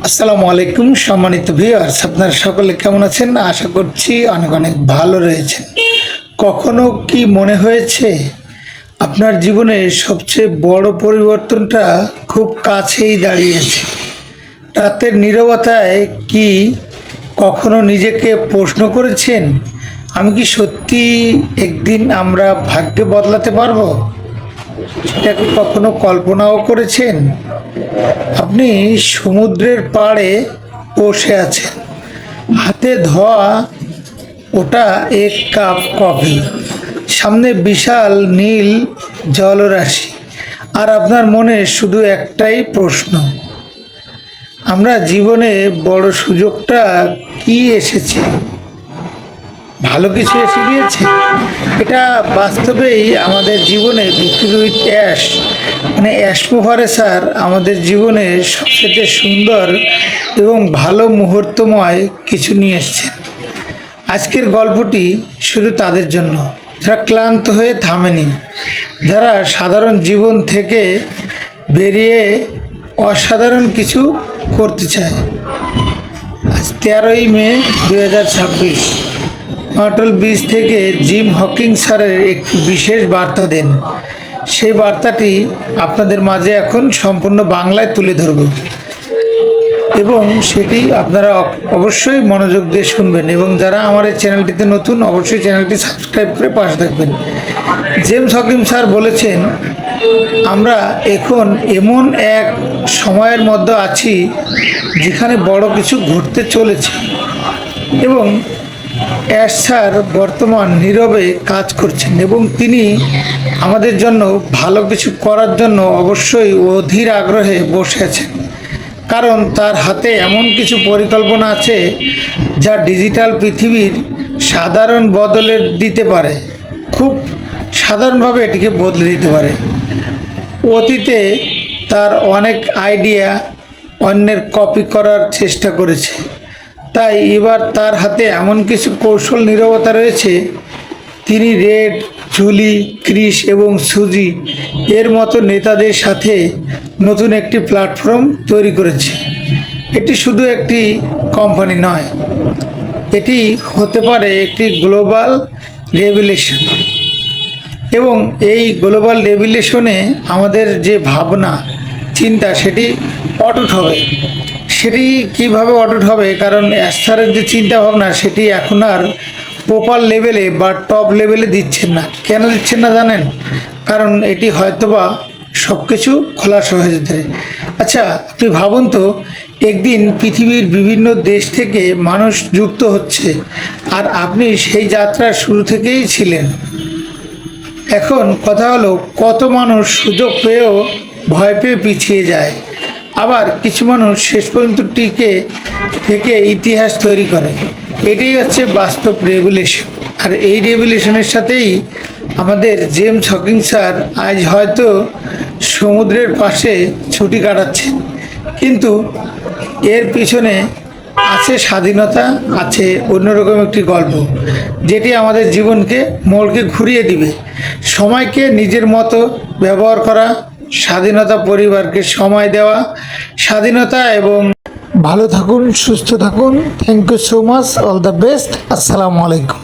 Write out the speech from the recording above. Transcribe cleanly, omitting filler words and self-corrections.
আসসালামু আলাইকুম সম্মানিত ভিউয়ার্স, আপনারা সকলে কেমন আছেন? আশা করছি অনেক অনেক ভালো রয়েছেন। কখনো কি মনে হয়েছে আপনার জীবনের সবচেয়ে বড় পরিবর্তনটা খুব কাছেই দাঁড়িয়েছে? রাতের নীরবতায় কি কখনো নিজেকে প্রশ্ন করেছেন, আমি কি সত্যি একদিন আমরা ভাগ্য বদলাতে পারবো? সেটাকে কখনো কল্পনাও করেছেন? আপনি সমুদ্রের পাড়ে বসে আছেন, হাতে ধোয়া ওটা এক কাপ কফি, সামনে বিশাল নীল জলরাশি, আর আপনার মনে শুধু একটাই প্রশ্ন, আমরা জীবনে বড় সুযোগটা কি এসেছে? ভালো কিছু এসে গিয়েছে? এটা বাস্তবেই আমাদের জীবনে বিদ্যুৎ অ্যাশ প্রভারেসার আমাদের জীবনে সবচেয়ে সুন্দর এবং ভালো মুহূর্তময় কিছু নিয়ে এসছে। আজকের গল্পটি শুধু তাদের জন্য যারা ক্লান্ত হয়ে থামেনি, যারা সাধারণ জীবন থেকে বেরিয়ে অসাধারণ কিছু করতে চায়। আজ 13ই মে 2026 অটল ব্রিজ থেকে জিম হকিং স্যারের একটি বিশেষ বার্তা দেন। সেই বার্তাটি আপনাদের মাঝে এখন সম্পূর্ণ বাংলায় তুলে ধরব এবং সেটি আপনারা অবশ্যই মনোযোগ দিয়ে শুনবেন, এবং যারা আমার এই চ্যানেলটিতে নতুন অবশ্যই চ্যানেলটি সাবস্ক্রাইব করে পাশে থাকবেন। জেমস হকিং স্যার বলেছেন, আমরা এখন এমন এক সময়ের মধ্যে আছি যেখানে বড় কিছু ঘটতে চলেছে, এবং অ্যাশ স্যার বর্তমান নীরবে কাজ করছেন এবং তিনি আমাদের জন্য ভালো কিছু করার জন্য অবশ্যই অধীর আগ্রহে বসে আছেন, কারণ তার হাতে এমন কিছু পরিকল্পনা আছে যা ডিজিটাল পৃথিবীর সাধারণ বদলে দিতে পারে, খুব সাধারণভাবে এটিকে বদলে দিতে পারে। অতীতে তার অনেক আইডিয়া অন্যের কপি করার চেষ্টা করেছে, তাই এবার তার হাতে এমন কিছু কৌশল নীরবতা রয়েছে। তিনি রেড, জুলি, ক্রিস এবং সুজি এর মতো নেতাদের সাথে নতুন একটি প্ল্যাটফর্ম তৈরি করেছে। এটি শুধু একটি কোম্পানি নয়, এটি হতে পারে একটি গ্লোবাল রেভলিউশন, এবং এই গ্লোবাল রেভলিউশনে আমাদের যে ভাবনা চিন্তা সেটি অটুট হবে। সেটি কিভাবে অটুট হবে? কারণ অ্যাশ স্যারের যে চিন্তা ভাবনা সেটি এখন আর প্রপার লেভেলে বা টপ লেভেলে দিচ্ছেন না। কেন দিচ্ছেন না জানেন? কারণ এটি হয়তোবা সব কিছু খোলাসা হয়ে যেতে। আচ্ছা, আপনি ভাবুন তো, একদিন পৃথিবীর বিভিন্ন দেশ থেকে মানুষ যুক্ত হচ্ছে, আর আপনি সেই যাত্রার শুরু থেকেই ছিলেন। এখন কথা হলো, কত মানুষ সুযোগ পেয়েও ভয় পেয়ে পিছিয়ে যায়, আবার কিছু মানুষ শেষ পর্যন্ত টিকে থেকে ইতিহাস তৈরি করে। এটাই হচ্ছে বাস্তব রেভলিউশন। আর এই রেভলিউশনের সাথেই আমাদের জেমস হকিং স্যার আজ হয়তো সমুদ্রের পাশে ছুটি কাটাচ্ছেন, কিন্তু এর পিছনে আছে স্বাধীনতা, আছে অন্যরকম একটি গল্প যেটি আমাদের জীবনকে মোড়কে ঘুরিয়ে দিবে। সময়কে নিজের মতো ব্যবহার করা, স্বাধীনতা, পরিবারকে সময় দেওয়া, স্বাধীনতা, এবং ভালো থাকুন, সুস্থ থাকুন। Thank you so much, all the best. আসসালামু আলাইকুম।